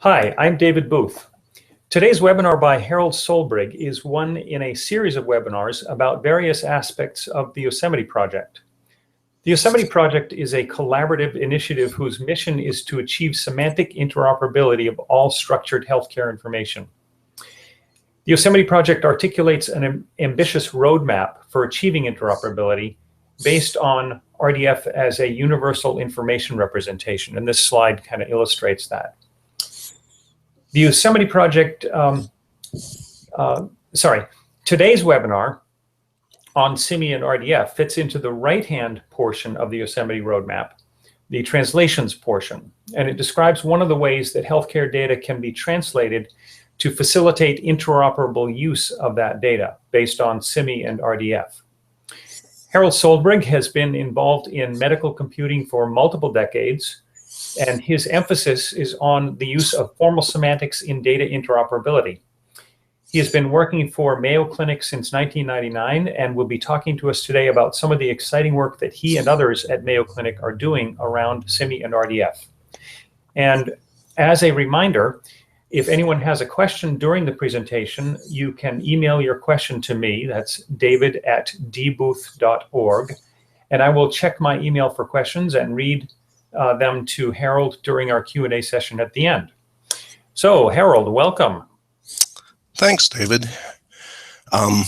Hi, I'm David Booth. Today's webinar by Harold Solbrig is one in a series of webinars about various aspects of the Yosemite Project. The Yosemite Project is a collaborative initiative whose mission is to achieve semantic interoperability of all structured healthcare information. The Yosemite Project articulates an ambitious roadmap for achieving interoperability based on RDF as a universal information representation, and this slide kind of illustrates that. The Yosemite Project, today's webinar on CIMI and RDF fits into the right-hand portion of the Yosemite Roadmap, the translations portion, and it describes one of the ways that healthcare data can be translated to facilitate interoperable use of that data based on CIMI and RDF. Harold Solbrig has been involved in medical computing for multiple decades, and his emphasis is on the use of formal semantics in data interoperability. He has been working for Mayo Clinic since 1999 and will be talking to us today about some of the exciting work that he and others at Mayo Clinic are doing around CIMI and RDF. And as a reminder, if anyone has a question during the presentation, you can email your question to me. That's david@dbooth.org. And I will check my email for questions and read them to Harold during our Q&A session at the end. So, Harold, welcome. Thanks, David. I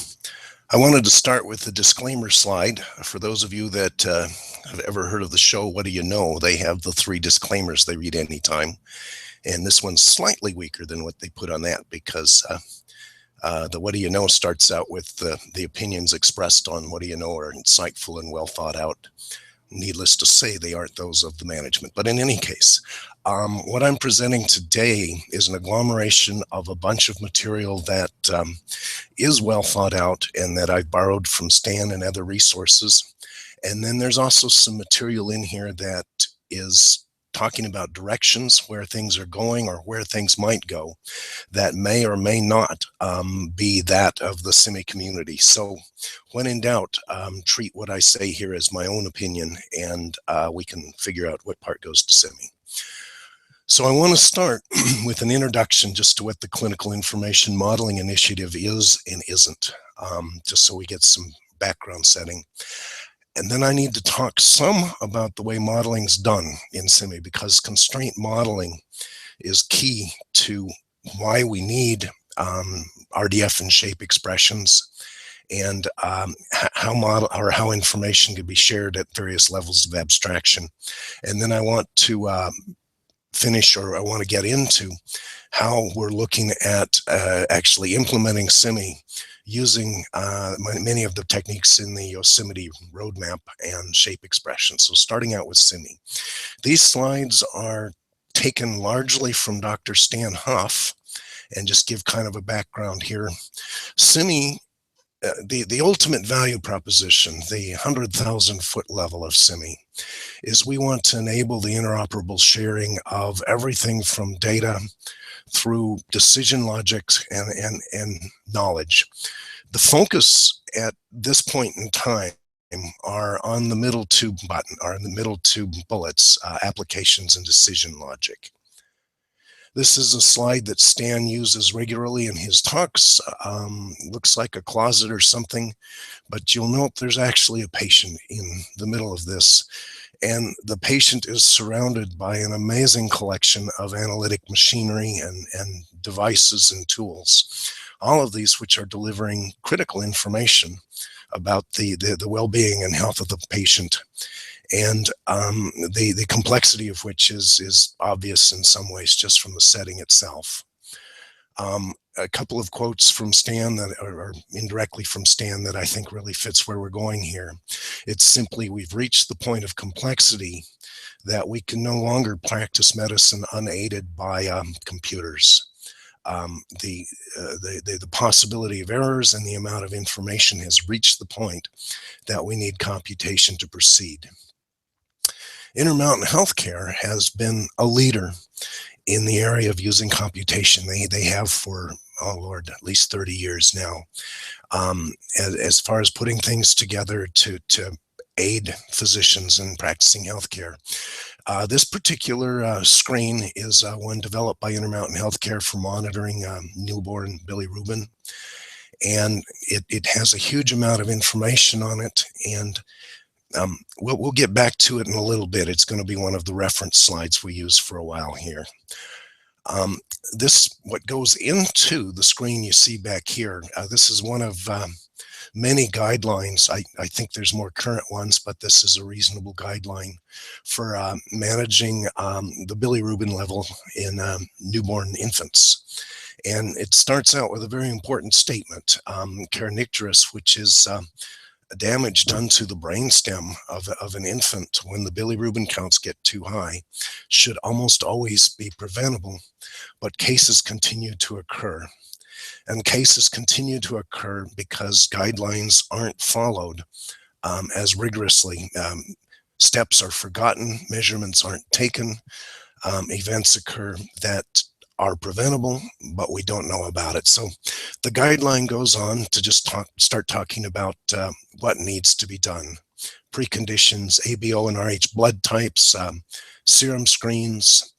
wanted to start with the disclaimer slide. For those of you that have ever heard of the show, What Do You Know? They have the 3 disclaimers they read anytime. And this one's slightly weaker than what they put on that because the What Do You Know starts out with the opinions expressed on What Do You Know are insightful and well thought out. Needless to say, they aren't those of the management. But in any case, what I'm presenting today is an agglomeration of a bunch of material that is well thought out and that I've borrowed from Stan and other resources. And then there's also some material in here that is talking about directions, where things are going or where things might go that may or may not be that of the CIMI community. So when in doubt, treat what I say here as my own opinion, and we can figure out what part goes to CIMI. So I want to start with an introduction just to what the Clinical Information Modeling Initiative is and isn't, just so we get some background setting. And then I need to talk some about the way modeling's done in CIMI, because constraint modeling is key to why we need RDF and shape expressions, and how information can be shared at various levels of abstraction. And then I want to finish, or I want to get into how we're looking at actually implementing CIMI using many of the techniques in the Yosemite Roadmap and shape expression. So starting out with CIMI. These slides are taken largely from Dr. Stan Huff, and just give kind of a background here. CIMI, the ultimate value proposition, the 100,000 foot level of CIMI, is we want to enable the interoperable sharing of everything from data through decision logic and knowledge. The focus at this point in time are on the middle 2 bullets, applications and decision logic. This is a slide that Stan uses regularly in his talks. Looks like a closet or something, but you'll note there's actually a patient in the middle of this. And the patient is surrounded by an amazing collection of analytic machinery and devices and tools, all of these which are delivering critical information about the well-being and health of the patient, and the complexity of which is obvious in some ways just from the setting itself. A couple of quotes from Stan that are indirectly from Stan that I think really fits where we're going here. It's simply, we've reached the point of complexity that we can no longer practice medicine unaided by computers. The possibility of errors and the amount of information has reached the point that we need computation to proceed. Intermountain Healthcare has been a leader in the area of using computation. They have for, oh Lord, at least 30 years now, as far as putting things together to aid physicians in practicing healthcare. This particular screen is one developed by Intermountain Healthcare for monitoring newborn bilirubin. And it has a huge amount of information on it. And we'll get back to it in a little bit. It's going to be one of the reference slides we use for a while here. What goes into the screen you see back here, this is one of many guidelines. I think there's more current ones, but this is a reasonable guideline for managing the bilirubin level in newborn infants. And it starts out with a very important statement. Kernicterus, which is damage done to the brainstem of an infant when the bilirubin counts get too high, should almost always be preventable, but cases continue to occur. And cases continue to occur because guidelines aren't followed as rigorously. Steps are forgotten, measurements aren't taken, events occur that are preventable, but we don't know about it. So the guideline goes on to just start talking about what needs to be done. Preconditions, ABO and RH blood types, serum screens,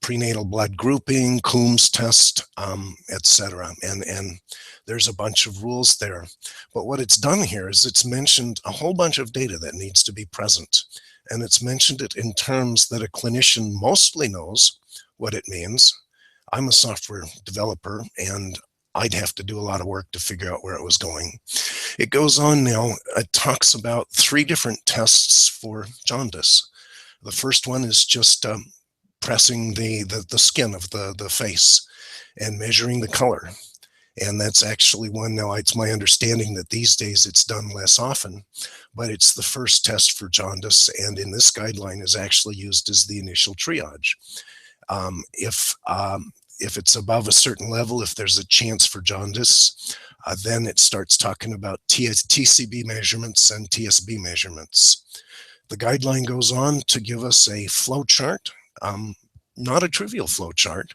prenatal blood grouping, Coombs test, etc. And there's a bunch of rules there. But what it's done here is it's mentioned a whole bunch of data that needs to be present. And it's mentioned it in terms that a clinician mostly knows what it means. I'm a software developer, and I'd have to do a lot of work to figure out where it was going. It goes on now. It talks about 3 different tests for jaundice. The first one is just pressing the skin of the face and measuring the color. And that's actually one, now it's my understanding that these days it's done less often, but it's the first test for jaundice, and in this guideline is actually used as the initial triage. If it's above a certain level, if there's a chance for jaundice, then it starts talking about TCB measurements and TSB measurements. The guideline goes on to give us a flow chart, not a trivial flow chart,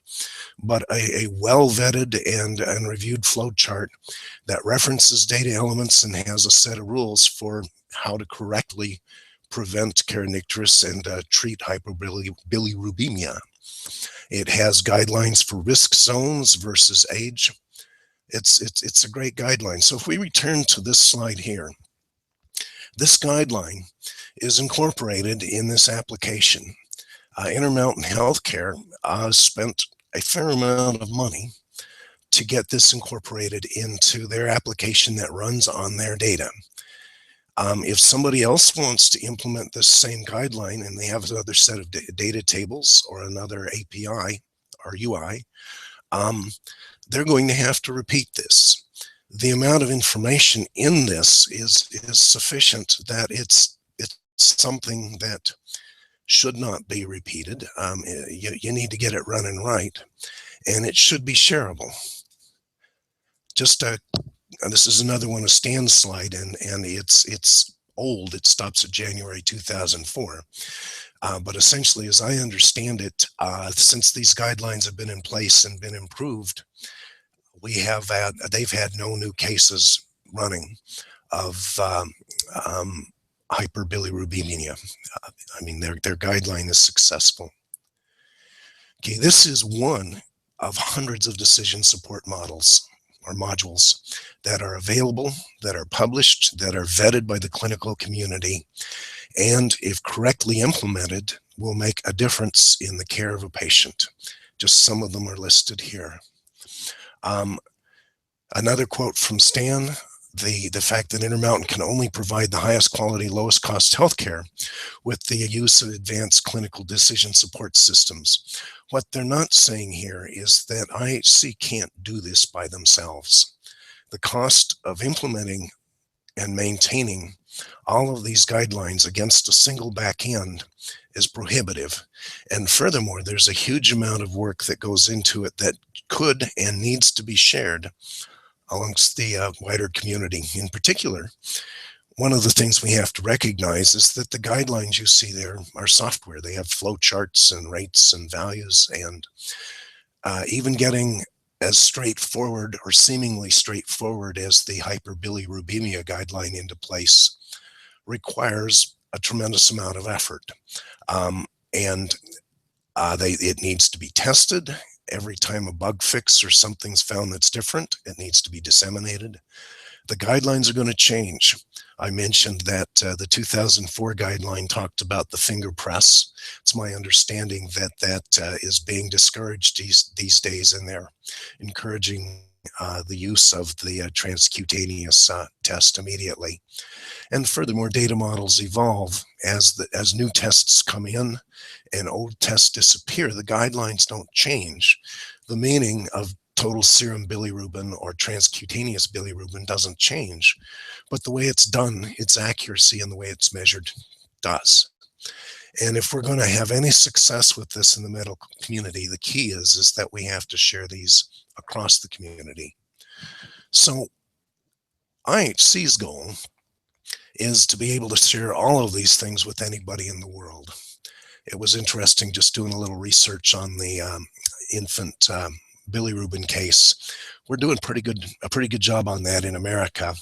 but a well-vetted and reviewed flow chart that references data elements and has a set of rules for how to correctly prevent kernicterus and treat hyperbilirubemia. It has guidelines for risk zones versus age. It's a great guideline. So if we return to this slide here, this guideline is incorporated in this application. Intermountain Healthcare spent a fair amount of money to get this incorporated into their application that runs on their data. If somebody else wants to implement this same guideline and they have another set of data tables or another API or UI, they're going to have to repeat this. The amount of information in this is sufficient that it's something that should not be repeated. You need to get it running right, and it should be shareable. This is another one, a Stan's slide, and it's old. It stops at January 2004. But essentially, as I understand it, since these guidelines have been in place and been improved, they've had no new cases running of hyperbilirubemia. I mean, their guideline is successful. Okay, this is one of hundreds of decision support models or modules that are available, that are published, that are vetted by the clinical community, and if correctly implemented, will make a difference in the care of a patient. Just some of them are listed here. Another quote from Stan, the fact that Intermountain can only provide the highest quality, lowest cost healthcare with the use of advanced clinical decision support systems. What they're not saying here is that IHC can't do this by themselves. The cost of implementing and maintaining all of these guidelines against a single back end is prohibitive. And furthermore, there's a huge amount of work that goes into it that could and needs to be shared amongst the wider community. In particular, one of the things we have to recognize is that the guidelines you see there are software. They have flow charts and rates and values, and even getting as straightforward or seemingly straightforward as the hyperbilirubemia guideline into place requires a tremendous amount of effort. and it needs to be tested. Every time a bug fix or something's found that's different, it needs to be disseminated. The guidelines are going to change. I mentioned that the 2004 guideline talked about the finger press. It's my understanding that that is being discouraged these days, and they're encouraging the use of the transcutaneous test immediately. And furthermore, data models evolve as new tests come in and old tests disappear. The guidelines don't change. The meaning of total serum bilirubin or transcutaneous bilirubin doesn't change, but the way it's done, its accuracy and the way it's measured does. And if we're going to have any success with this in the medical community, the key is that we have to share these across the community. So IHC's goal is to be able to share all of these things with anybody in the world. It was interesting just doing a little research on the infant bilirubin case. We're doing a pretty good job on that in America,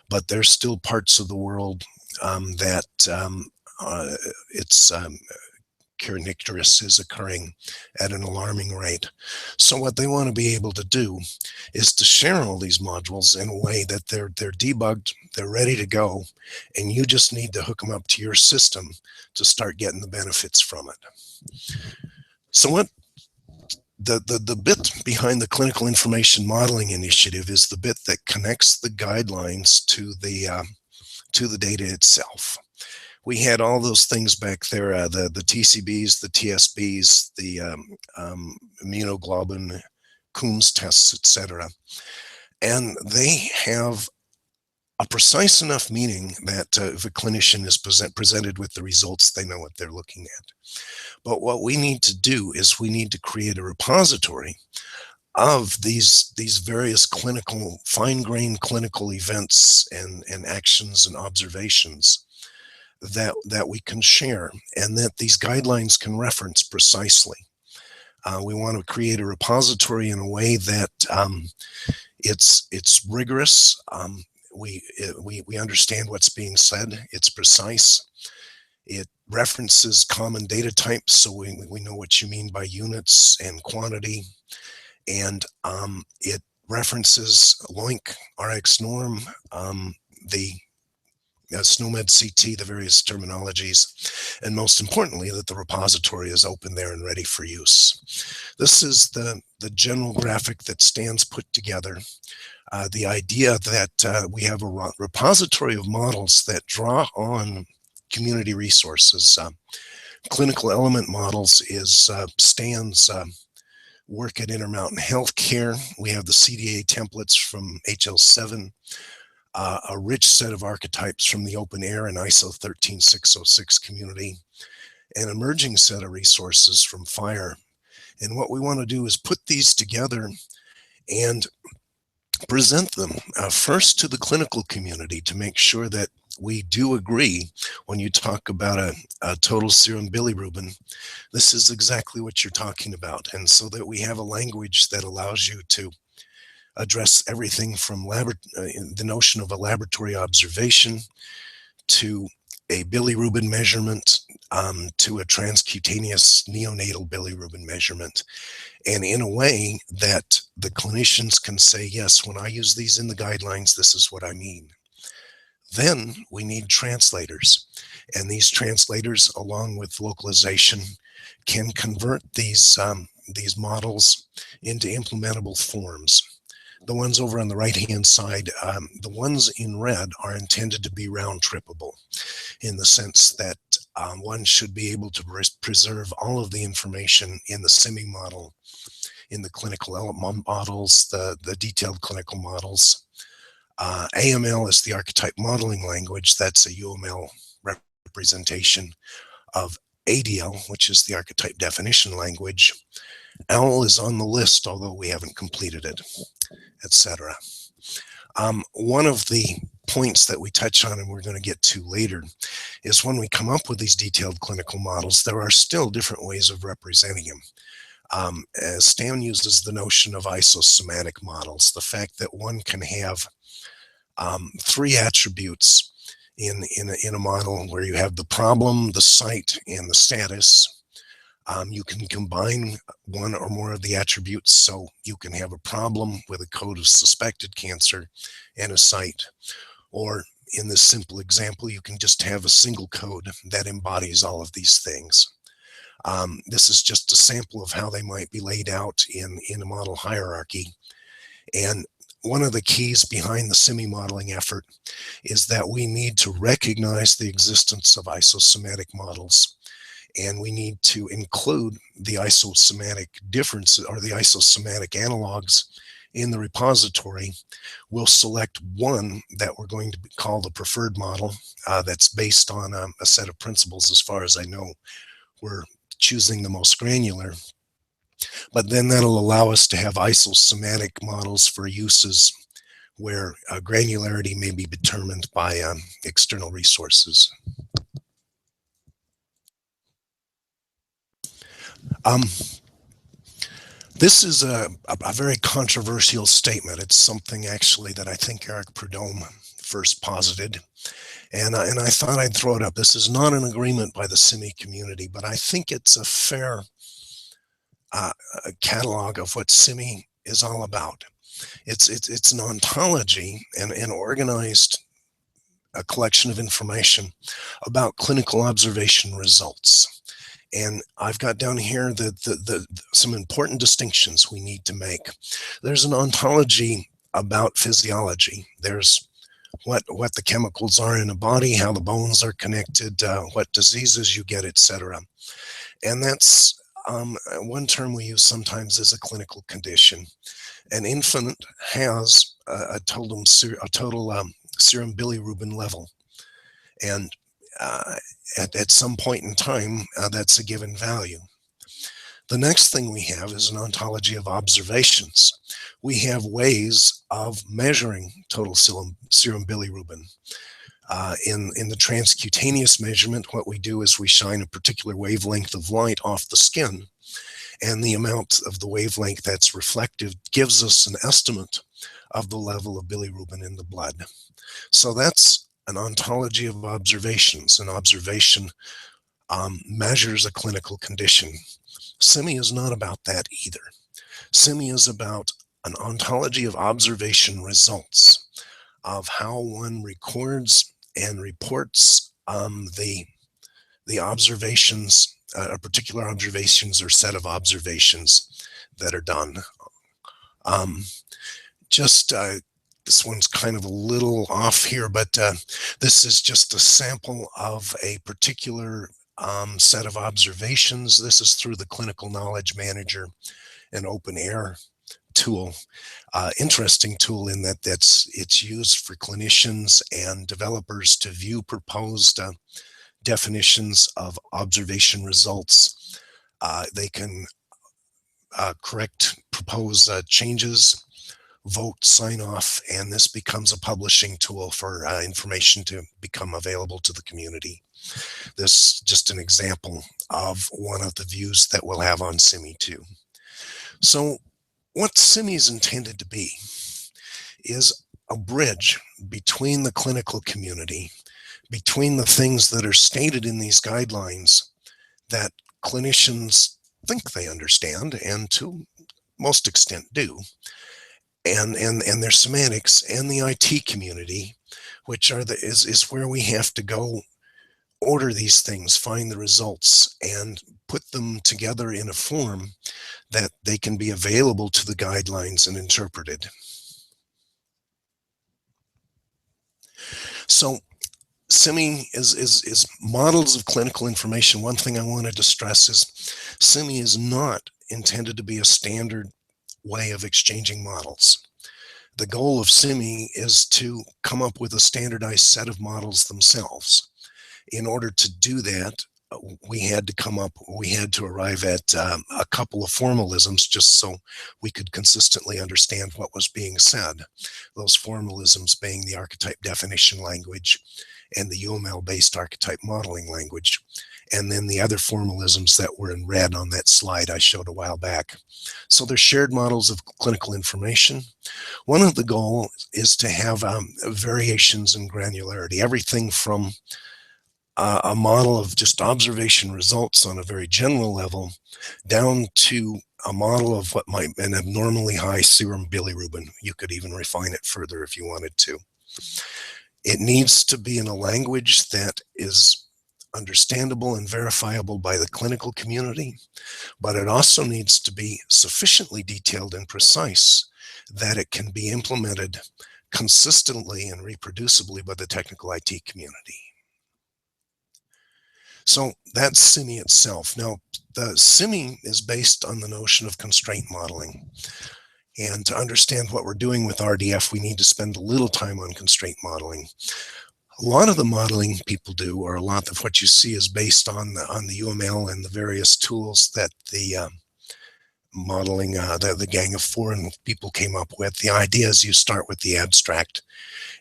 but there's still parts of the world that it's kernicterus is occurring at an alarming rate. So what they want to be able to do is to share all these modules in a way that they're debugged, they're ready to go, and you just need to hook them up to your system to start getting the benefits from it. So what the bit behind the Clinical Information Modeling Initiative is the bit that connects the guidelines to the data itself. We had all those things back there, the TCBs, the TSBs, the immunoglobulin, Coombs tests, etc. And they have a precise enough meaning that if a clinician is presented with the results, they know what they're looking at. But what we need to do is we need to create a repository of these various clinical, fine-grained clinical events and actions and observations that we can share and that these guidelines can reference precisely. We want to create a repository in a way that it's rigorous. We understand what's being said. It's precise. It references common data types, so we know what you mean by units and quantity. And it references LOINC, RX norm, the SNOMED CT, the various terminologies, and most importantly, that the repository is open there and ready for use. This is the general graphic that Stan's put together. The idea that we have a repository of models that draw on community resources. Clinical element models is Stan's work at Intermountain Healthcare. We have the CDA templates from HL7, a rich set of archetypes from the Open Air and ISO 13606 community, an emerging set of resources from FHIR. And what we want to do is put these together and present them first to the clinical community to make sure that we do agree when you talk about a total serum bilirubin, this is exactly what you're talking about. And so that we have a language that allows you to address everything from the notion of a laboratory observation to a bilirubin measurement to a transcutaneous neonatal bilirubin measurement. And in a way that the clinicians can say, yes, when I use these in the guidelines, this is what I mean. Then we need translators. And these translators, along with localization, can convert these models into implementable forms. The ones over on the right-hand side, the ones in red are intended to be round-trippable in the sense that one should be able to preserve all of the information in the CIMI model, in the clinical element models, the detailed clinical models. AML is the archetype modeling language. That's a UML representation of ADL, which is the archetype definition language. OWL is on the list, although we haven't completed it, etc. One of the points that we touch on and we're going to get to later is when we come up with these detailed clinical models, there are still different ways of representing them. As Stan uses the notion of isosemantic models, the fact that one can have three attributes in a model where you have the problem, the site, and the status. You can combine one or more of the attributes, so you can have a problem with a code of suspected cancer and a site. Or in this simple example, you can just have a single code that embodies all of these things. This is just a sample of how they might be laid out in a model hierarchy. And one of the keys behind the CIMI modeling effort is that we need to recognize the existence of isosemantic models, and we need to include the isosemantic differences or the isosemantic analogs in the repository. We'll select one that we're going to call the preferred model that's based on a set of principles. As far as I know, we're choosing the most granular, but then that'll allow us to have isosemantic models for uses where granularity may be determined by external resources. This is a very controversial statement. It's something actually that I think Eric Prudhomme first posited, and I thought I'd throw it up. This is not an agreement by the CIMI community, but I think it's a fair catalog of what CIMI is all about. It's an ontology and an organized collection of information about clinical observation results. And I've got down here some important distinctions we need to make. There's an ontology about physiology. There's what the chemicals are in a body, how the bones are connected, what diseases you get, etc. And that's one term we use sometimes as a clinical condition. An infant has a total serum bilirubin level, and at some point in time, that's a given value. The next thing we have is an ontology of observations. We have ways of measuring total serum bilirubin. In the transcutaneous measurement, what we do is we shine a particular wavelength of light off the skin, and the amount of the wavelength that's reflective gives us an estimate of the level of bilirubin in the blood. So that's an ontology of observations. An observation measures a clinical condition. CIMI is not about that either. CIMI is about an ontology of observation results, of how one records and reports the observations, particular observations or set of observations that are done. This one's kind of a little off here, but this is just a sample of a particular set of observations. This is through the Clinical Knowledge Manager, an open air tool. Interesting tool in that it's used for clinicians and developers to view proposed definitions of observation results. They can propose changes, vote, sign off, and this becomes a publishing tool for information to become available to the community. This is just an example of one of the views that we'll have on CIMI too. So what CIMI is intended to be is a bridge between the clinical community, between the things that are stated in these guidelines that clinicians think they understand and to most extent do, and their semantics, and the IT community, which is where we have to go order these things, find the results, and put them together in a form that they can be available to the guidelines and interpreted. So CIMI is models of clinical information. One thing I wanted to stress is CIMI is not intended to be a standard way of exchanging models. The goal of CIMI is to come up with a standardized set of models themselves. In order to do that, we had to arrive at a couple of formalisms just so we could consistently understand what was being said. Those formalisms being the archetype definition language and the UML-based archetype modeling language, and then the other formalisms that were in red on that slide I showed a while back. So they're shared models of clinical information. One of the goals is to have variations in granularity, everything from a model of just observation results on a very general level down to a model of what might be an abnormally high serum bilirubin. You could even refine it further if you wanted to. It needs to be in a language that is understandable and verifiable by the clinical community, but it also needs to be sufficiently detailed and precise that it can be implemented consistently and reproducibly by the technical IT community. So that's CIMI itself. Now, the CIMI is based on the notion of constraint modeling. And to understand what we're doing with RDF, we need to spend a little time on constraint modeling. A lot of the modeling people do, or a lot of what you see, is based on the UML and the various tools that the modeling, the Gang of Four and people came up with. The idea is you start with the abstract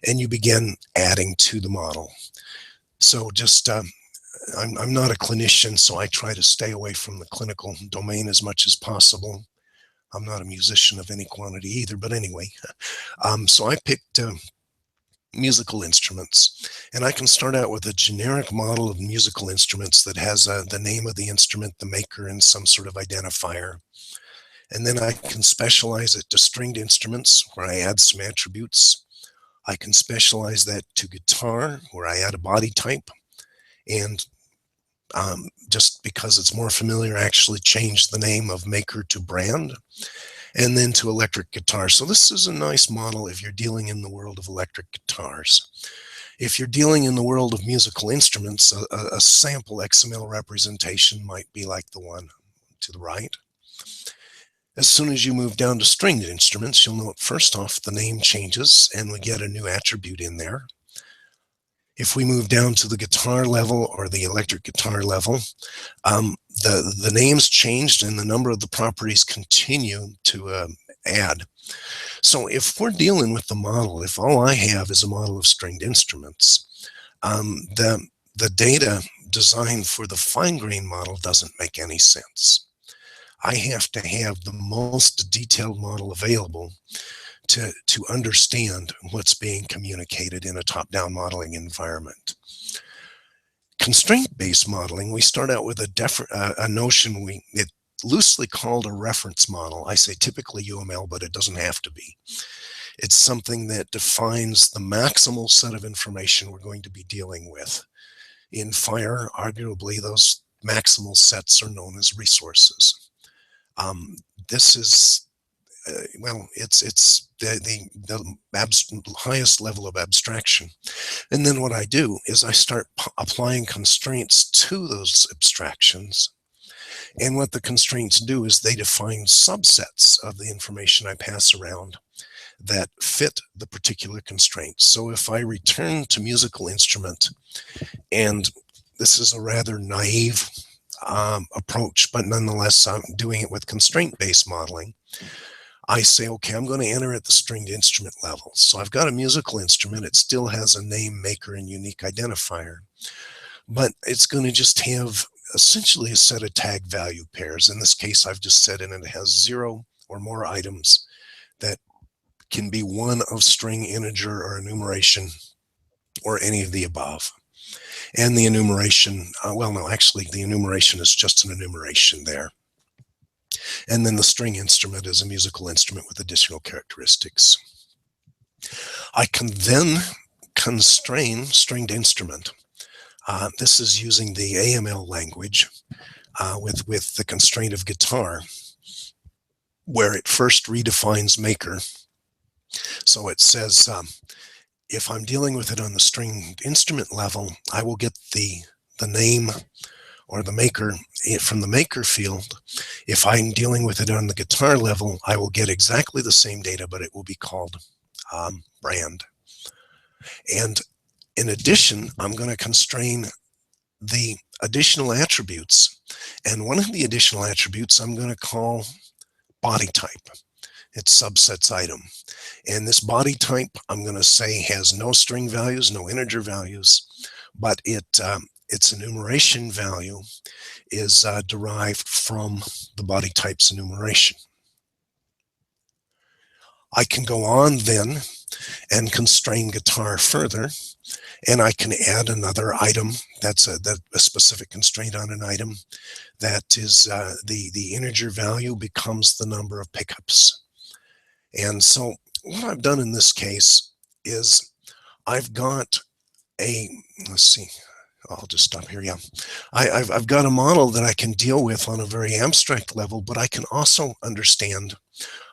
and you begin adding to the model. So just, I'm not a clinician, so I try to stay away from the clinical domain as much as possible. I'm not a musician of any quantity either, but anyway. So I picked musical instruments, and I can start out with a generic model of musical instruments that has the name of the instrument, the maker, and some sort of identifier. And then I can specialize it to stringed instruments, where I add some attributes. I can specialize that to guitar, where I add a body type, and just because it's more familiar, I actually change the name of maker to brand, and then to electric guitar. So this is a nice model if you're dealing in the world of electric guitars. If you're dealing in the world of musical instruments, a sample XML representation might be like the one to the right. As soon as you move down to stringed instruments, you'll note first off the name changes and we get a new attribute in there. If we move down to the guitar level or the electric guitar level, the names changed and the number of the properties continue to add. So if we're dealing with the model, if all I have is a model of stringed instruments, the data designed for the fine-grained model doesn't make any sense. I have to have the most detailed model available to understand what's being communicated in a top-down modeling environment. Constraint-based modeling, we start out with a notion it's loosely called a reference model. I say typically UML, but it doesn't have to be. It's something that defines the maximal set of information we're going to be dealing with. In FHIR, arguably, those maximal sets are known as resources. This is well, it's the highest level of abstraction. And then what I do is I start applying constraints to those abstractions. And what the constraints do is they define subsets of the information I pass around that fit the particular constraints. So if I return to musical instrument, and this is a rather naive approach, but nonetheless, I'm doing it with constraint-based modeling. I say, okay, I'm going to enter at the stringed instrument level. So I've got a musical instrument. It still has a name, maker, and unique identifier, but it's going to just have essentially a set of tag value pairs. In this case, I've just said it has 0 or more items that can be one of string, integer, or enumeration, or any of the above. And the enumeration, well, no, actually, the enumeration is just an enumeration there. And then the string instrument is a musical instrument with additional characteristics. I can then constrain stringed instrument. This is using the AML language with the constraint of guitar, where it first redefines maker. So it says, if I'm dealing with it on the stringed instrument level, I will get the name or the maker from the maker field. If I'm dealing with it on the guitar level, I will get exactly the same data, but it will be called brand. And in addition, I'm going to constrain the additional attributes. And one of the additional attributes I'm going to call body type. It's subsets item. And this body type, I'm going to say, has no string values, no integer values, but its enumeration value is derived from the body type's enumeration. I can go on then and constrain guitar further. And I can add another item that's a specific constraint on an item. That is the integer value becomes the number of pickups. And so what I've done in this case is I've got let's see, I'll just stop here. Yeah, I've got a model that I can deal with on a very abstract level, but I can also understand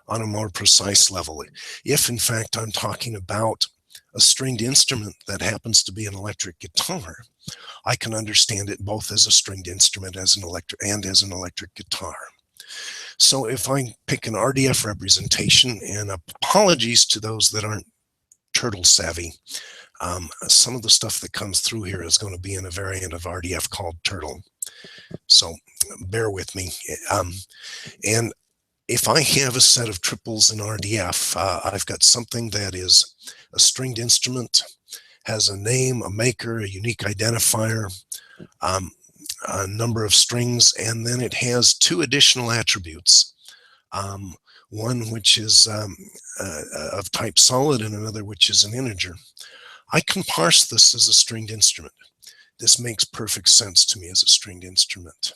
on a more precise level. If in fact I'm talking about a stringed instrument that happens to be an electric guitar, I can understand it both as a stringed instrument as an electric guitar. So if I pick an RDF representation, and apologies to those that aren't turtle savvy, some of the stuff that comes through here is going to be in a variant of RDF called turtle. So bear with me. And if I have a set of triples in RDF, I've got something that is a stringed instrument, has a name, a maker, a unique identifier, a number of strings, and then it has two additional attributes. One which is of type solid and another which is an integer. I can parse this as a stringed instrument. This makes perfect sense to me as a stringed instrument.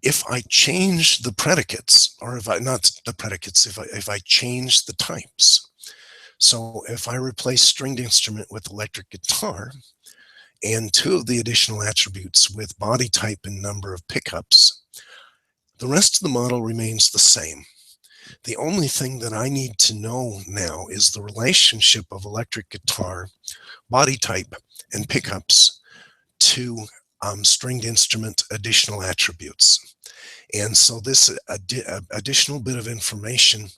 If I change the predicates, or if I change the types. So if I replace stringed instrument with electric guitar, and two of the additional attributes with body type and number of pickups, the rest of the model remains the same. The only thing that I need to know now is the relationship of electric guitar, body type, and pickups to stringed instrument additional attributes. And so this additional bit of information,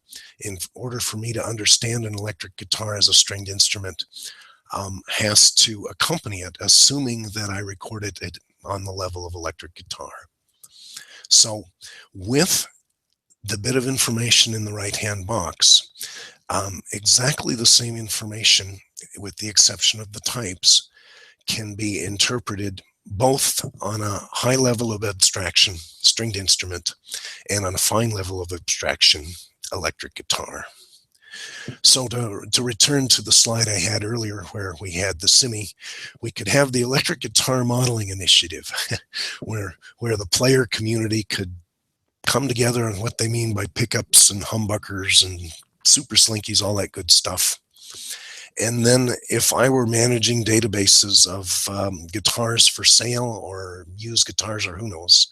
in order for me to understand an electric guitar as a stringed instrument, has to accompany it, assuming that I recorded it on the level of electric guitar. So with the bit of information in the right-hand box, exactly the same information, with the exception of the types, can be interpreted both on a high level of abstraction, stringed instrument, and on a fine level of abstraction, electric guitar. So to return to the slide I had earlier where we had the CIMI, we could have the electric guitar modeling initiative where the player community could come together on what they mean by pickups and humbuckers and super slinkies, all that good stuff. And then if I were managing databases of guitars for sale or used guitars or who knows,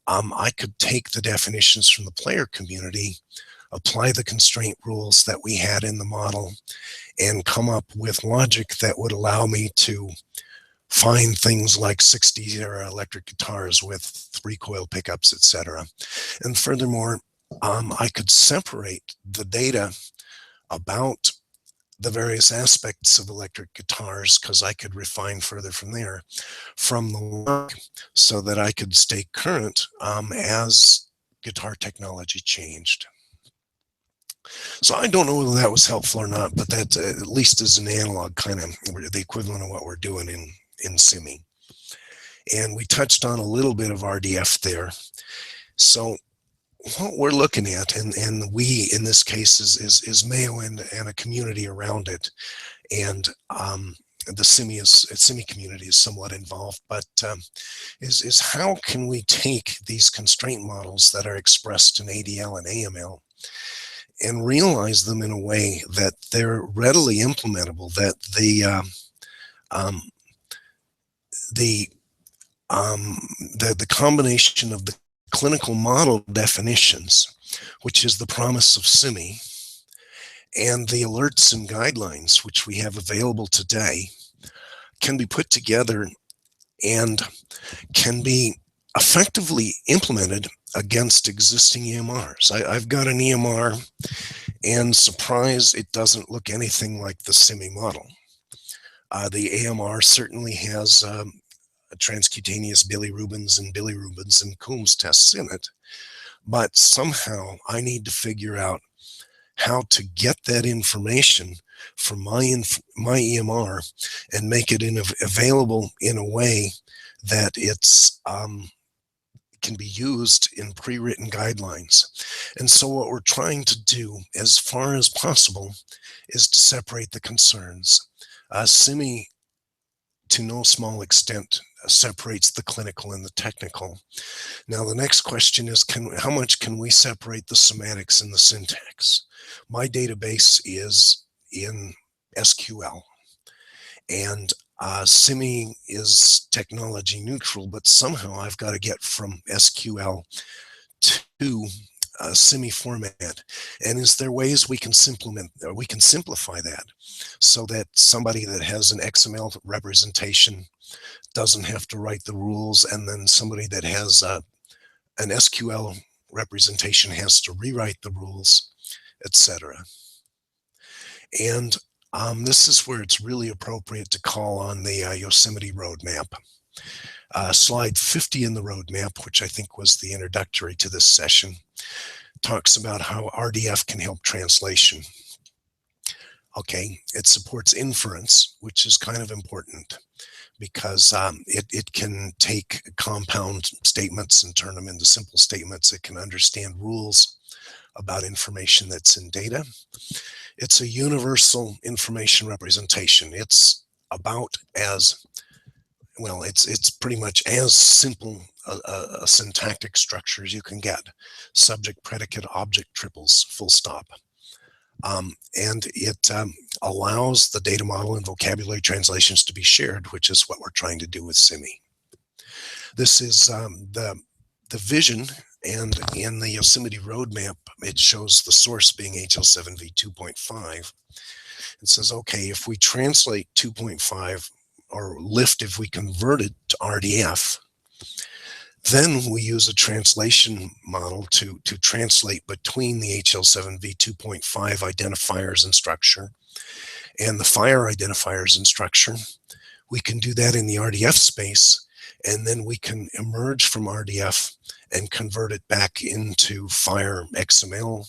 I could take the definitions from the player community, apply the constraint rules that we had in the model, and come up with logic that would allow me to find things like 60s era electric guitars with 3-coil pickups, etc. And furthermore, I could separate the data about the various aspects of electric guitars, because I could refine further from there, from the log, so that I could stay current as guitar technology changed. So I don't know whether that was helpful or not, but that at least is an analog, kind of the equivalent of what we're doing in CIMI. And we touched on a little bit of RDF there. So what we're looking at, and we in this case is Mayo and a community around it, and the CIMI community is somewhat involved, but is how can we take these constraint models that are expressed in ADL and AML and realize them in a way that they're readily implementable, that the combination of the clinical model definitions, which is the promise of CIMI, and the alerts and guidelines, which we have available today, can be put together and can be effectively implemented against existing EMRs. I've got an EMR, and surprise, it doesn't look anything like the CIMI model. The AMR certainly has transcutaneous bilirubins and Coombs tests in it, but somehow I need to figure out how to get that information from my EMR and make it available in a way that it's can be used in pre-written guidelines. And so what we're trying to do as far as possible is to separate the concerns. CIMI, to no small extent, separates the clinical and the technical. Now, the next question is, how much can we separate the semantics and the syntax? My database is in SQL, and CIMI is technology neutral, but somehow I've got to get from SQL to CIMI format. And is there ways we can simplify that so that somebody that has an XML representation doesn't have to write the rules, and then somebody that has an SQL representation has to rewrite the rules, etc. And this is where it's really appropriate to call on the Yosemite Roadmap. Slide 50 in the roadmap, which I think was the introductory to this session, talks about how RDF can help translation. Okay, it supports inference, which is kind of important because it can take compound statements and turn them into simple statements. It can understand rules about information that's in data. It's a universal information representation. It's about as well, it's pretty much as simple a syntactic structure as you can get. Subject, predicate, object, triples, full stop. And it allows the data model and vocabulary translations to be shared, which is what we're trying to do with CIMI. This is the vision, and in the Yosemite Roadmap, it shows the source being HL7v 2.5. It says, okay, if we translate 2.5, or lift if we convert it to RDF, then we use a translation model to translate between the HL7v 2.5 identifiers and structure and the FHIR identifiers and structure. We can do that in the RDF space, and then we can emerge from RDF and convert it back into FHIR XML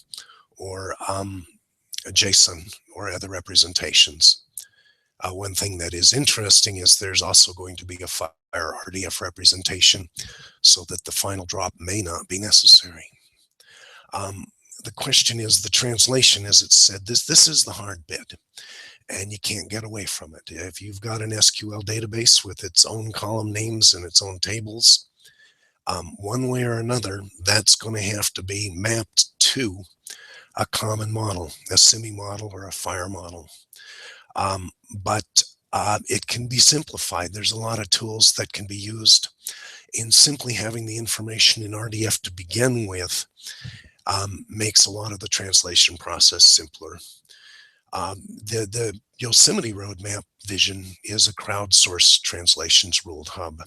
or JSON or other representations. One thing that is interesting is there's also going to be a FHIR RDF representation so that the final drop may not be necessary. The question is the translation, as it said, this is the hard bit, and you can't get away from it. If you've got an SQL database with its own column names and its own tables, one way or another, that's going to have to be mapped to a common model, a CIMI model or a FHIR model. But it can be simplified. There's a lot of tools that can be used in simply having the information in RDF to begin with. Makes a lot of the translation process simpler. The Yosemite Roadmap vision is a crowdsourced translations ruled hub.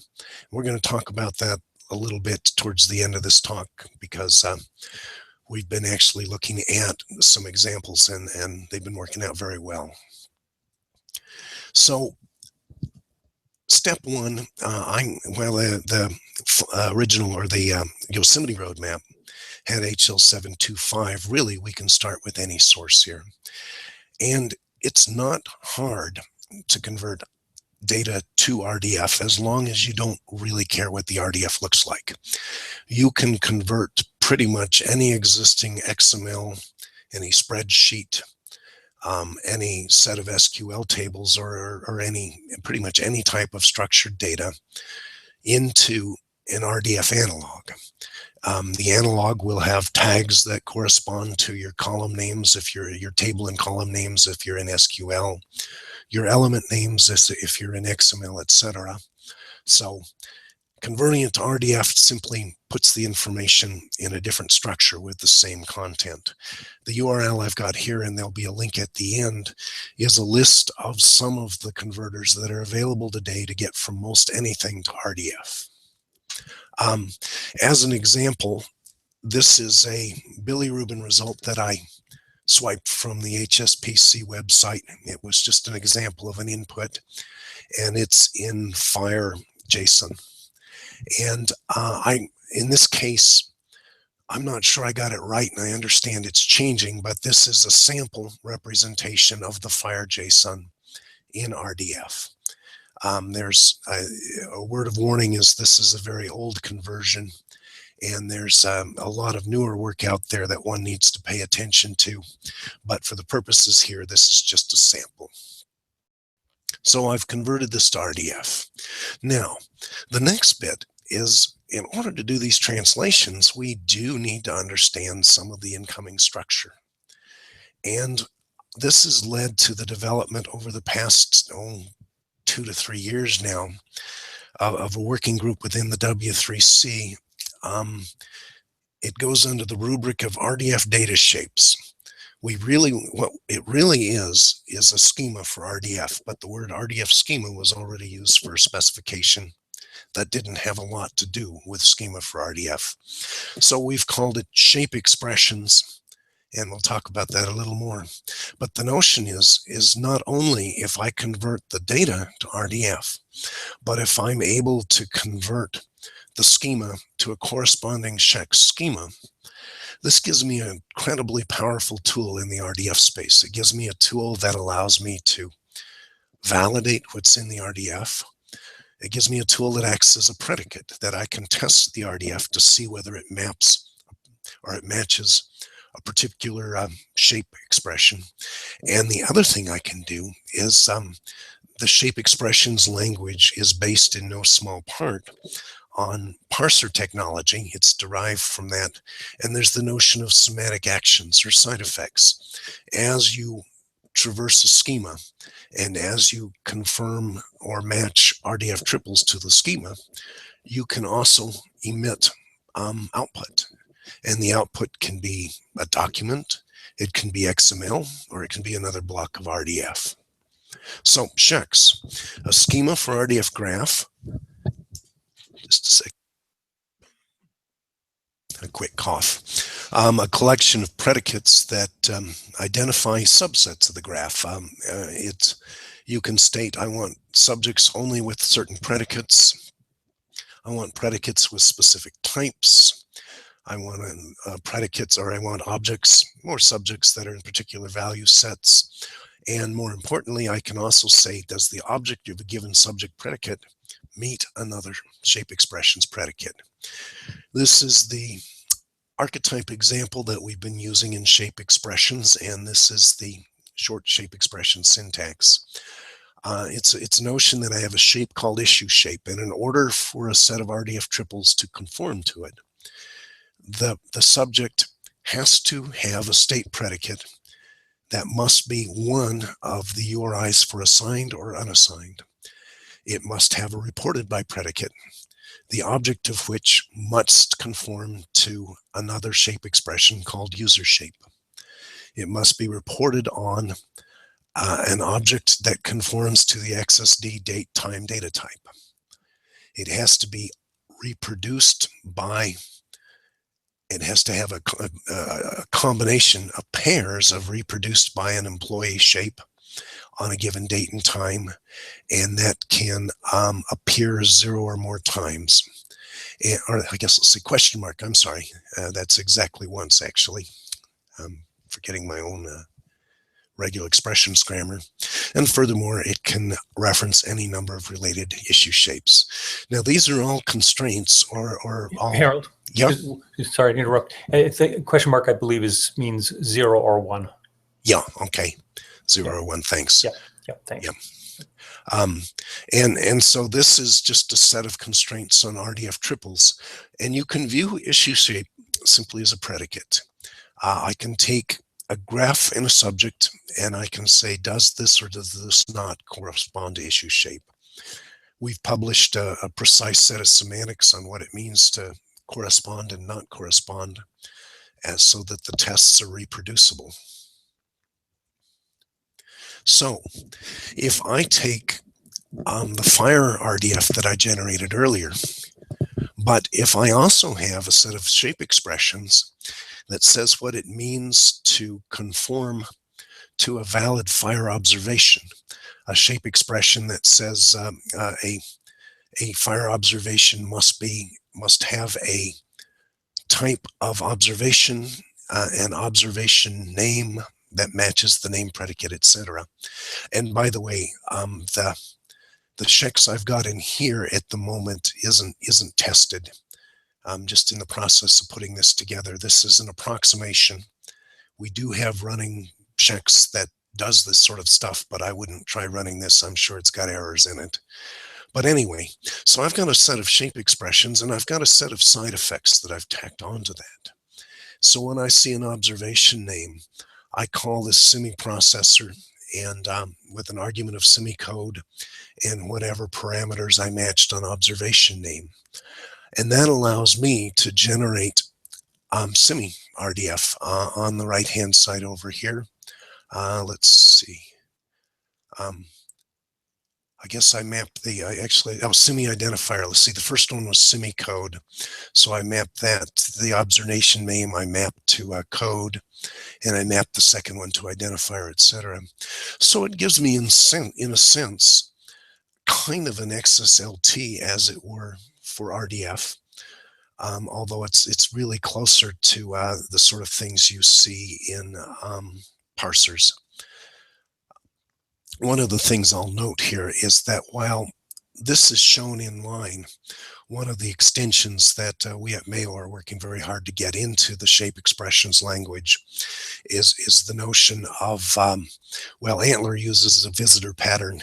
We're going to talk about that a little bit towards the end of this talk because we've been actually looking at some examples and they've been working out very well. So step one, the original or the Yosemite Roadmap had HL725. Really, we can start with any source here. And it's not hard to convert data to RDF as long as you don't really care what the RDF looks like. You can convert pretty much any existing XML, any spreadsheet, any set of SQL tables or pretty much any type of structured data into an RDF analog. The analog will have tags that correspond to your column names if you're your table and column names if you're in SQL, your element names if you're in XML, etc. So converting it to RDF simply puts the information in a different structure with the same content. The URL I've got here, and there'll be a link at the end, is a list of some of the converters that are available today to get from most anything to RDF. As an example, this is a bilirubin result that I swiped from the HSPC website. It was just an example of an input, and it's in FHIR JSON. And in this case, I'm not sure I got it right, and I understand it's changing, but this is a sample representation of the FHIR JSON in RDF. There's a word of warning is this is a very old conversion, And there's a lot of newer work out there that one needs to pay attention to. But for the purposes here, this is just a sample. So I've converted this to RDF. Now, the next bit is, in order to do these translations, we do need to understand some of the incoming structure. And this has led to the development over the past 2 to 3 years now of a working group within the W3C. It goes under the rubric of RDF data shapes. What it really is a schema for RDF, but the word RDF schema was already used for a specification that didn't have a lot to do with schema for RDF. So we've called it shape expressions, and we'll talk about that a little more. But the notion is not only if I convert the data to RDF, but if I'm able to convert the schema to a corresponding check schema, this gives me an incredibly powerful tool in the RDF space. It gives me a tool that allows me to validate what's in the RDF. It gives me a tool that acts as a predicate that I can test the RDF to see whether it maps or it matches a particular shape expression. And the other thing I can do is the shape expressions language is based in no small part on parser technology. It's derived from that. And there's the notion of semantic actions or side effects. As you traverse a schema and as you confirm or match RDF triples to the schema, you can also emit output. And the output can be a document, it can be XML, or it can be another block of RDF. So checks, a schema for RDF graph. Just a sec. A quick cough. A collection of predicates that identify subsets of the graph. You can state, I want subjects only with certain predicates. I want predicates with specific types. I want predicates, or I want objects or subjects that are in particular value sets. And more importantly, I can also say, does the object of a given subject predicate meet another shape expressions predicate? This is the archetype example that we've been using in shape expressions, and this is the short shape expression syntax. It's a notion that I have a shape called issue shape, and in order for a set of RDF triples to conform to it, the subject has to have a state predicate that must be one of the URIs for assigned or unassigned. It must have a reported by predicate, the object of which must conform to another shape expression called user shape. It must be reported on an object that conforms to the XSD date time data type. It has to be reproduced by, it has to have a combination of pairs of reproduced by an employee shape on a given date and time, and that can appear 0 or more times. Or I guess let's say question mark, I'm sorry. That's exactly once, actually. I'm forgetting my own regular expressions grammar. And furthermore, it can reference any number of related issue shapes. Now, these are all constraints or all... Harold, yeah. Sorry to interrupt. It's a question mark, I believe, means 0 or 1. Yeah, okay. 0 or 1, thanks. Yeah, thanks. Yeah. And so this is just a set of constraints on RDF triples, and you can view issue shape simply as a predicate. I can take a graph and a subject, and I can say, does this or does this not correspond to issue shape? We've published a precise set of semantics on what it means to correspond and not correspond, as so that the tests are reproducible. So if I take the FHIR RDF that I generated earlier, but if I also have a set of shape expressions that says what it means to conform to a valid FHIR observation, a shape expression that says a FHIR observation must have a type of observation, an observation name that matches the name predicate, etc. And by the way, the checks I've got in here at the moment isn't tested. I'm just in the process of putting this together. This is an approximation. We do have running checks that does this sort of stuff, but I wouldn't try running this. I'm sure it's got errors in it. But anyway, so I've got a set of shape expressions and I've got a set of side effects that I've tacked onto that. So when I see an observation name, I call this CIMI processor, and with an argument of CIMI code and whatever parameters I matched on observation name. And that allows me to generate CIMI RDF on the right-hand side over here. Let's see. I guess I mapped the, CIMI identifier. Let's see, the first one was CIMI code. So I mapped that to the observation name, I mapped to code, and I mapped the second one to identifier, etc. So it gives me, in a sense, kind of an XSLT, as it were, for RDF. Although it's really closer to the sort of things you see in parsers. One of the things I'll note here is that while this is shown in line, one of the extensions that we at Mayo are working very hard to get into the shape expressions language is the notion of, well, Antler uses a visitor pattern,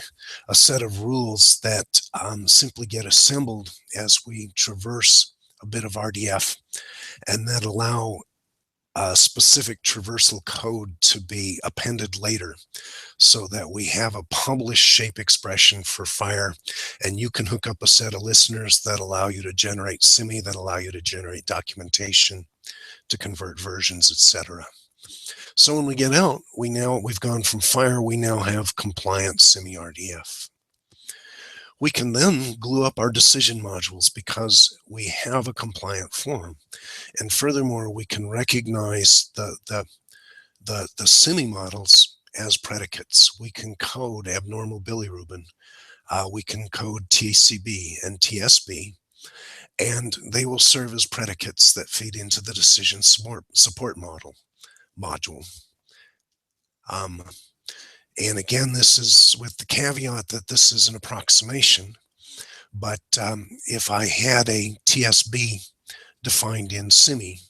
a set of rules that simply get assembled as we traverse a bit of RDF, and that allow specific traversal code to be appended later, so that we have a published shape expression for FHIR, and you can hook up a set of listeners that allow you to generate CIMI, that allow you to generate documentation, to convert versions, etc. So when we get out, we've gone from FHIR, we now have compliant CIMI RDF. We can then glue up our decision modules because we have a compliant form. And furthermore, we can recognize the CIMI models as predicates. We can code abnormal bilirubin. We can code TCB and TSB, and they will serve as predicates that feed into the decision support module. And again, this is with the caveat that this is an approximation, but if I had a TSB defined in CIMI,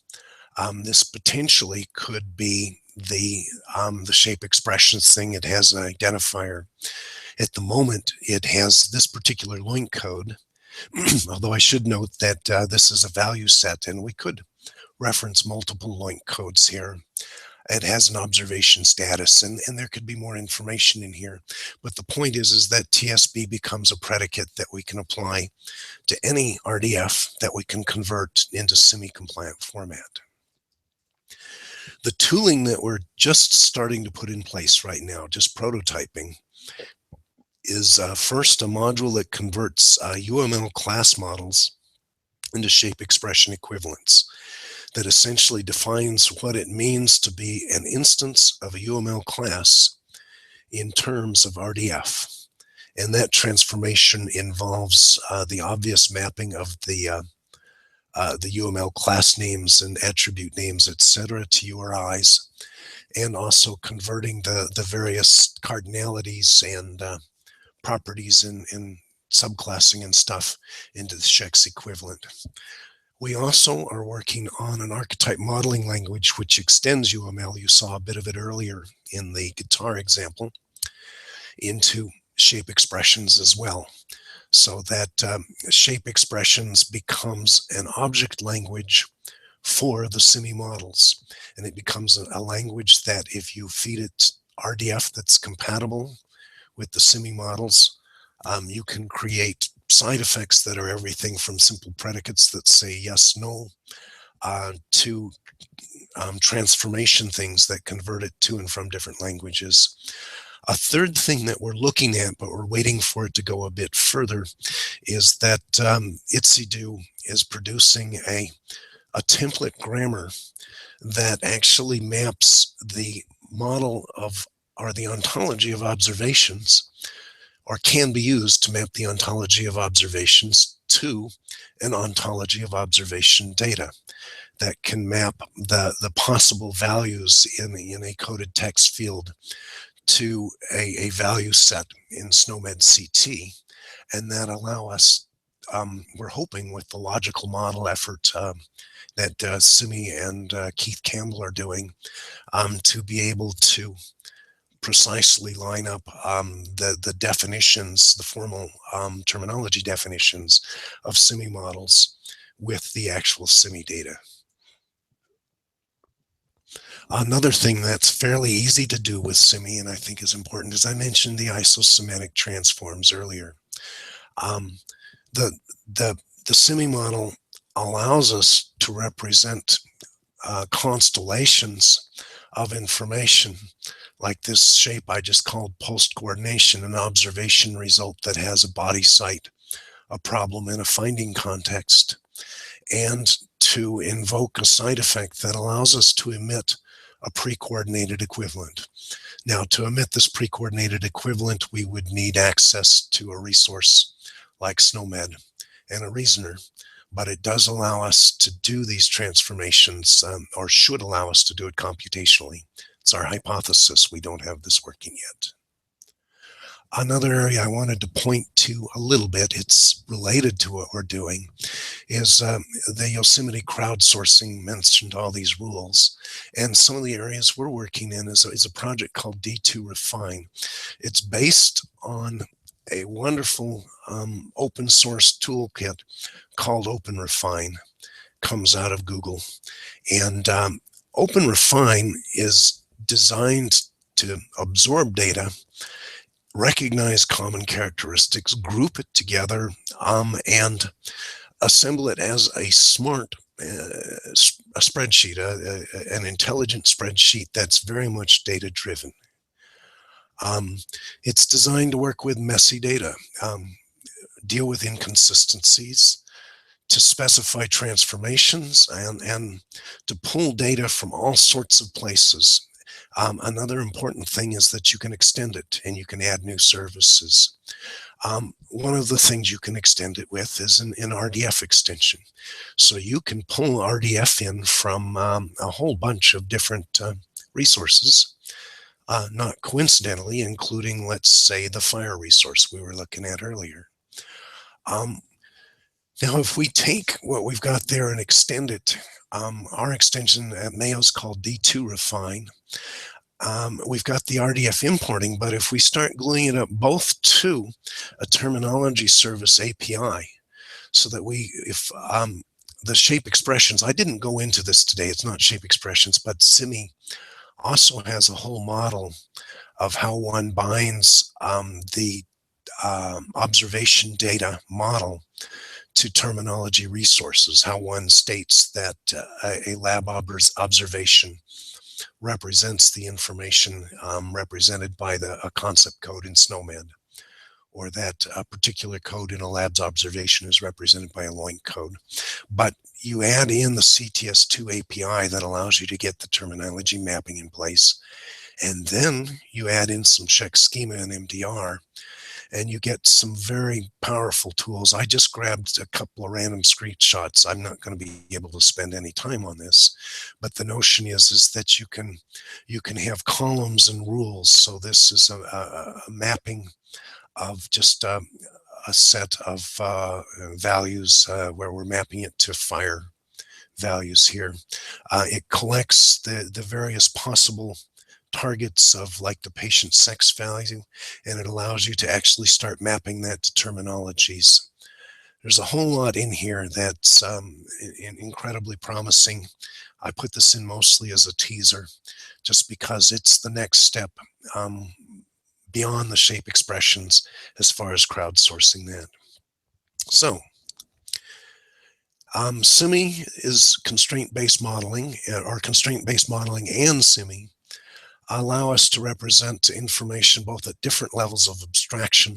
this potentially could be the shape expressions thing. It has an identifier. At the moment, it has this particular link code, although I should note that this is a value set, and we could reference multiple link codes here. It has an observation status, and there could be more information in here. But the point is that TSB becomes a predicate that we can apply to any RDF that we can convert into CIMI compliant format. The tooling that we're just starting to put in place right now, just prototyping, is first a module that converts UML class models into shape expression equivalents, that essentially defines what it means to be an instance of a UML class in terms of RDF. And that transformation involves the obvious mapping of the UML class names and attribute names, etc., to URIs, and also converting the various cardinalities and properties in subclassing and stuff into the Shex equivalent. We also are working on an archetype modeling language which extends UML, you saw a bit of it earlier in the guitar example, into shape expressions as well, so that shape expressions becomes an object language for the CIMI models. And it becomes a language that if you feed it RDF that's compatible with the CIMI models, you can create side effects that are everything from simple predicates that say yes, no, to transformation things that convert it to and from different languages. A third thing that we're looking at, but we're waiting for it to go a bit further, is that ITSIDO is producing a template grammar that actually maps the model of, or the ontology of observations, or can be used to map the ontology of observations to an ontology of observation data that can map the possible values in a coded text field to a value set in SNOMED CT, and that allow us we're hoping with the logical model effort that CIMI and Keith Campbell are doing to be able to precisely line up the definitions, the formal terminology definitions of CIMI models with the actual CIMI data. Another thing that's fairly easy to do with CIMI, and I think is important, is I mentioned the isosemantic transforms earlier. The CIMI model allows us to represent constellations of information, like this shape I just called post-coordination, an observation result that has a body site, a problem, and a finding context, and to invoke a side effect that allows us to emit a pre-coordinated equivalent. Now, to emit this pre-coordinated equivalent, we would need access to a resource like SNOMED and a reasoner, but it does allow us to do these transformations, or should allow us to do it computationally. It's our hypothesis. We don't have this working yet. Another area I wanted to point to a little bit, it's related to what we're doing, is the Yosemite crowdsourcing mentioned all these rules. And some of the areas we're working in is a project called D2 Refine. It's based on a wonderful open source toolkit called Open Refine, comes out of Google. And Open Refine is designed to absorb data, recognize common characteristics, group it together, and assemble it as a smart a spreadsheet, an intelligent spreadsheet that's very much data-driven. It's designed to work with messy data, deal with inconsistencies, to specify transformations, and to pull data from all sorts of places. Another important thing is that you can extend it and you can add new services. One of the things you can extend it with is an RDF extension. So you can pull RDF in from a whole bunch of different resources, not coincidentally, including, let's say, the FHIR resource we were looking at earlier. Now, if we take what we've got there and extend it, our extension at Mayo is called D2 Refine. We've got the RDF importing, but if we start gluing it up both to a terminology service API, so that if the shape expressions, I didn't go into this today, it's not shape expressions, but CIMI also has a whole model of how one binds the observation data model to terminology resources, how one states that a lab observation represents the information represented by a concept code in SNOMED, or that a particular code in a lab's observation is represented by a LOINC code. But you add in the CTS2 API that allows you to get the terminology mapping in place, and then you add in some check schema and MDR, and you get some very powerful tools. I just grabbed a couple of random screenshots. I'm not going to be able to spend any time on this, but the notion is that you can have columns and rules. So this is a mapping of just a set of values where we're mapping it to FHIR values here. It collects the various possible targets of, like, the patient sex value, and it allows you to actually start mapping that to terminologies. There's a whole lot in here that's incredibly promising. I put this in mostly as a teaser, just because it's the next step beyond the shape expressions as far as crowdsourcing that. So CIMI is constraint-based modeling, or constraint-based modeling and CIMI allow us to represent information both at different levels of abstraction,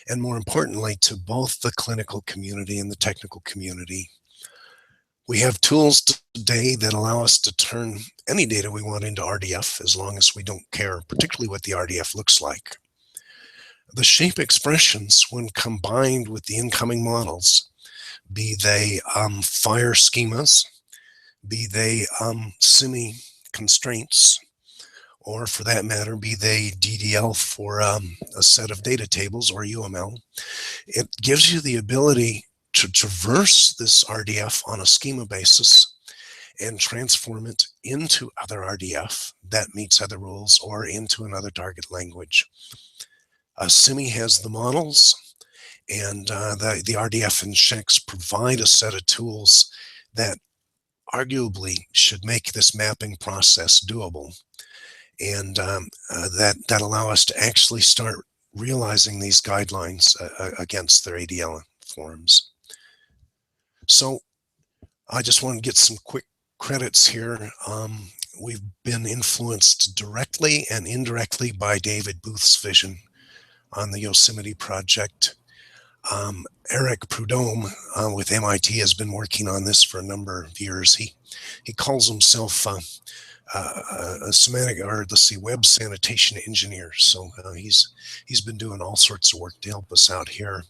and more importantly, to both the clinical community and the technical community. We have tools today that allow us to turn any data we want into RDF, as long as we don't care particularly what the RDF looks like. The shape expressions, when combined with the incoming models, be they FHIR schemas, be they CIMI constraints, or for that matter, be they DDL for a set of data tables, or UML, it gives you the ability to traverse this RDF on a schema basis and transform it into other RDF that meets other rules or into another target language. CIMI has the models, and the RDF and checks provide a set of tools that arguably should make this mapping process doable, and that allow us to actually start realizing these guidelines against their ADL forms. So I just want to get some quick credits here. We've been influenced directly and indirectly by David Booth's vision on the Yosemite project. Eric Prudhomme with MIT has been working on this for a number of years. He calls himself a semantic, or let's see, web sanitation engineer. So he's been doing all sorts of work to help us out here.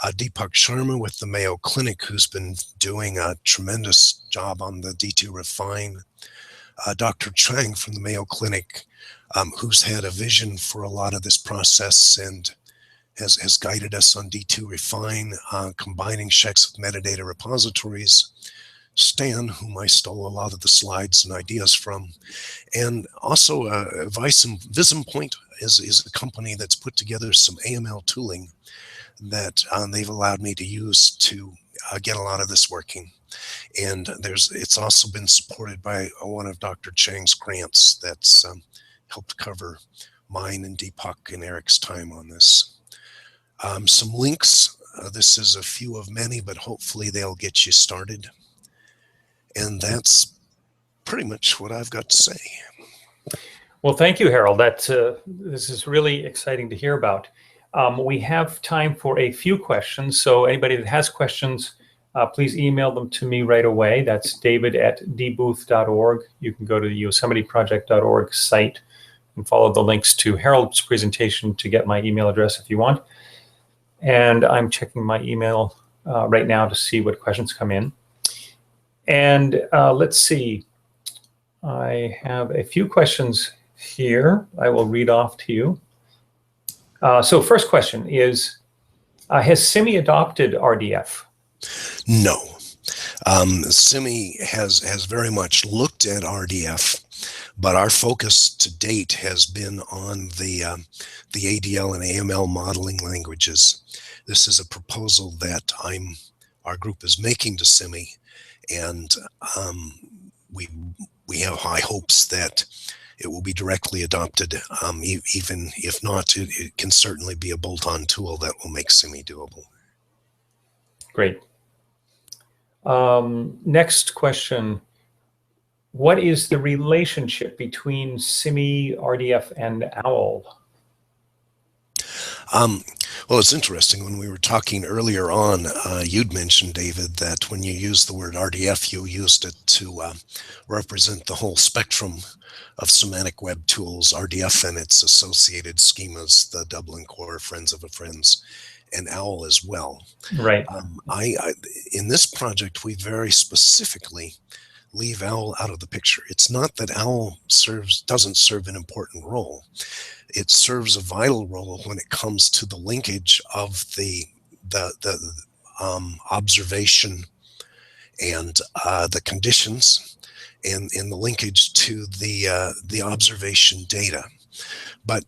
Deepak Sharma with the Mayo Clinic, who's been doing a tremendous job on the D2 Refine. Dr. Chang from the Mayo Clinic, who's had a vision for a lot of this process and has guided us on D2 Refine, combining checks with metadata repositories. Stan, whom I stole a lot of the slides and ideas from. And also VismPoint is a company that's put together some AML tooling that they've allowed me to use to get a lot of this working. And it's also been supported by one of Dr. Chang's grants that's helped cover mine and Deepak and Eric's time on this. Some links. This is a few of many, but hopefully they'll get you started. And that's pretty much what I've got to say. Well, thank you, Harold. This is really exciting to hear about. We have time for a few questions. So anybody that has questions, please email them to me right away. That's david@dbooth.org. You can go to the yosemiteproject.org site and follow the links to Harold's presentation to get my email address if you want. And I'm checking my email right now to see what questions come in. And let's see. I have a few questions here. I will read off to you. So first question is, has CIMI adopted RDF? No. CIMI has very much looked at RDF, but our focus to date has been on the ADL and AML modeling languages. This is a proposal that our group is making to CIMI, and we have high hopes that it will be directly adopted. Even if not, it can certainly be a bolt-on tool that will make CIMI doable. Great. Next question. What is the relationship between CIMI, RDF, and OWL? Well, it's interesting. When we were talking earlier on, you'd mentioned, David, that when you used the word RDF, you used it to represent the whole spectrum of semantic web tools, RDF and its associated schemas, the Dublin Core, Friends of a Friends, and OWL as well. Right. In this project, we very specifically leave OWL out of the picture. It's not that OWL doesn't serve an important role. It serves a vital role when it comes to the linkage of the observation and the conditions, and the linkage to the observation data. But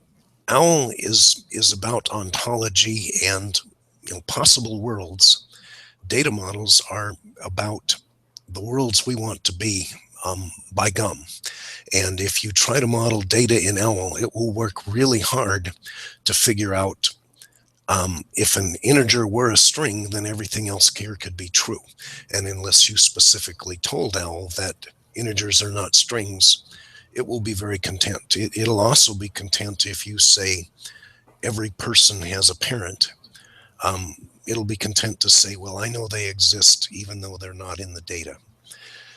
OWL is about ontology and possible worlds. Data models are about the worlds we want to be by gum. And if you try to model data in OWL, it will work really hard to figure out if an integer were a string, then everything else here could be true. And unless you specifically told OWL that integers are not strings, it will be very content. It'll also be content if you say every person has a parent. It'll be content to say, well, I know they exist even though they're not in the data.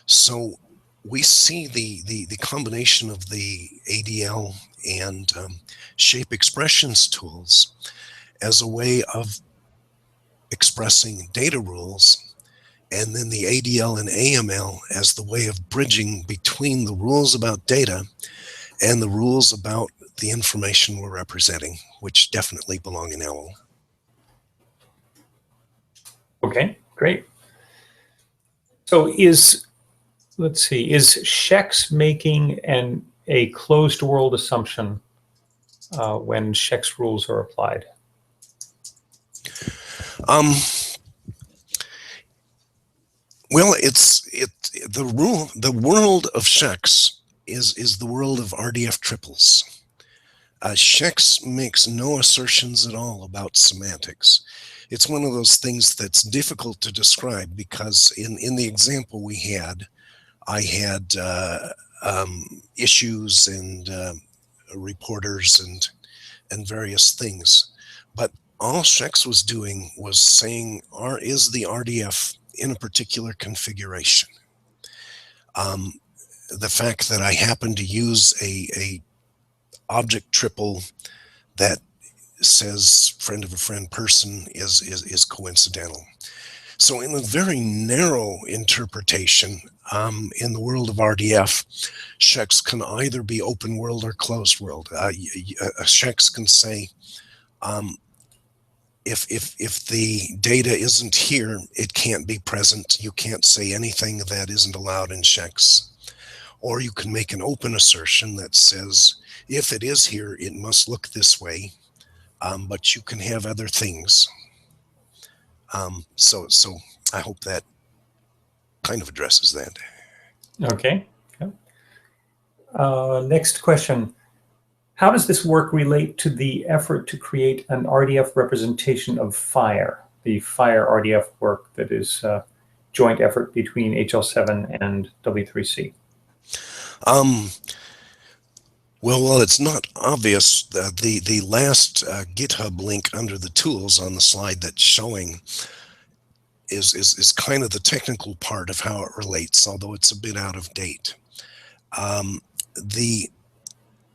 So we see the combination of the ADL and shape expressions tools as a way of expressing data rules, and then the ADL and AML as the way of bridging between the rules about data and the rules about the information we're representing, which definitely belong in OWL. Okay, Great. So let's see, is Scheck's making a closed world assumption when Scheck's rules are applied? Well, the world of Scheck's is the world of RDF triples. Scheck's makes no assertions at all about semantics. It's one of those things that's difficult to describe because in the example we had, I had issues and reporters and various things, but all Scheck's was doing was saying, is the RDF in a particular configuration? The fact that I happen to use a object triple that says friend of a friend person is coincidental. So in a very narrow interpretation, in the world of RDF, Scheck's can either be open world or closed world. Scheck's can say, if the data isn't here, it can't be present. You can't say anything that isn't allowed in Scheck's. Or you can make an open assertion that says, if it is here, it must look this way, but you can have other things. So I hope that kind of addresses that. Okay. Next question. How does this work relate to the effort to create an RDF representation of FHIR, the FHIR RDF work that is a joint effort between HL7 and W3C? Well, it's not obvious. The last GitHub link under the tools on the slide that's showing is kind of the technical part of how it relates, although it's a bit out of date.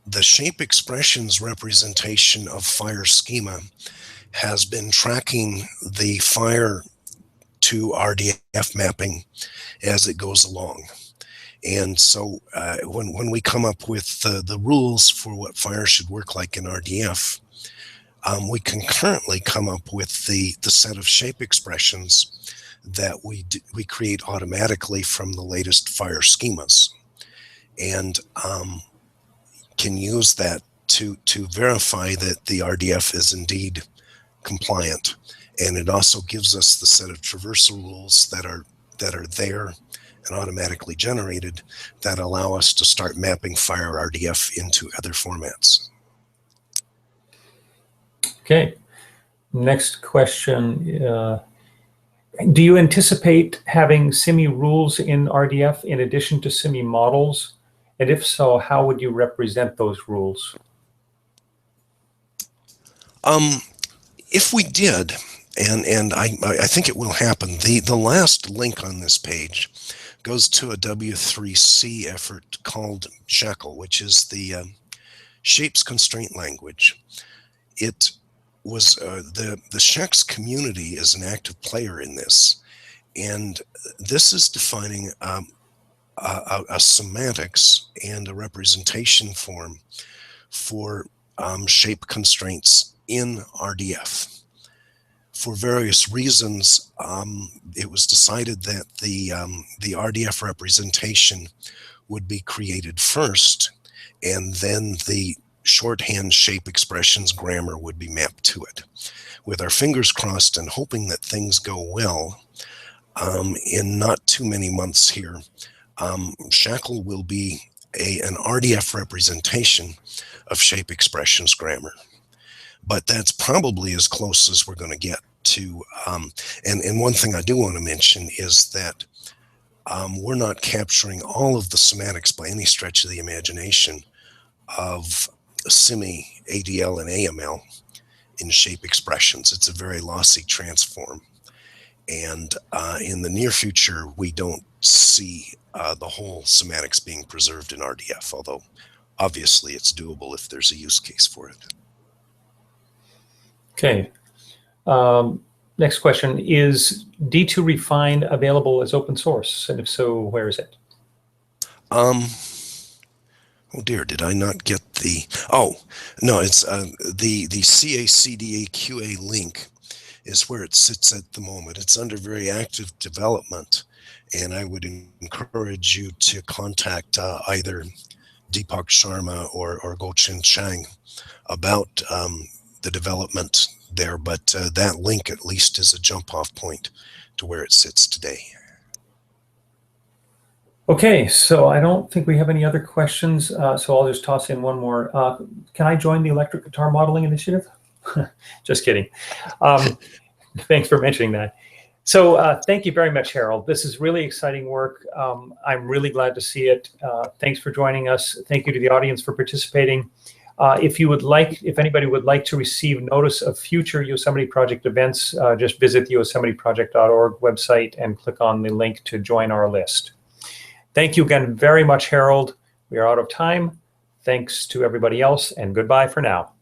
The shape expressions representation of FHIR schema has been tracking the FHIR to RDF mapping as it goes along. And so when we come up with the rules for what FHIR should work like in RDF, we concurrently come up with the set of shape expressions that we create automatically from the latest FHIR schemas, and can use that to verify that the RDF is indeed compliant. And it also gives us the set of traversal rules that are there and automatically generated that allow us to start mapping FHIR RDF into other formats. Okay. Next question. Do you anticipate having CIMI rules in RDF in addition to CIMI models? And if so, how would you represent those rules? If we did, and I think it will happen, the last link on this page goes to a W3C effort called Shackle, which is the shapes constraint language. It was the Scheck's community is an active player in this, and this is defining a semantics and a representation form for shape constraints in RDF. For various reasons, it was decided that the RDF representation would be created first, and then the shorthand shape expressions grammar would be mapped to it. With our fingers crossed and hoping that things go well, in not too many months here, Shackle will be an RDF representation of shape expressions grammar. But that's probably as close as we're going to get to. And one thing I do want to mention is that we're not capturing all of the semantics by any stretch of the imagination of CIMI, ADL, and AML in shape expressions. It's a very lossy transform. And in the near future, we don't see the whole semantics being preserved in RDF, although obviously it's doable if there's a use case for it. Okay. Next question. Is D2 Refine available as open source? And if so, where is it? Oh dear, did I not get the... Oh, no, it's the CACDA QA link is where it sits at the moment. It's under very active development, and I would encourage you to contact either Deepak Sharma or Gochin Chang about the development there, but that link at least is a jump-off point to where it sits today. Okay, so I don't think we have any other questions, so I'll just toss in one more. Can I join the Electric Guitar Modeling Initiative? Just kidding. Thanks for mentioning that. So thank you very much, Harold. This is really exciting work. I'm really glad to see it. Thanks for joining us. Thank you to the audience for participating. If anybody would like to receive notice of future Yosemite Project events, just visit the YosemiteProject.org website and click on the link to join our list. Thank you again very much, Harold. We are out of time. Thanks to everybody else, and goodbye for now.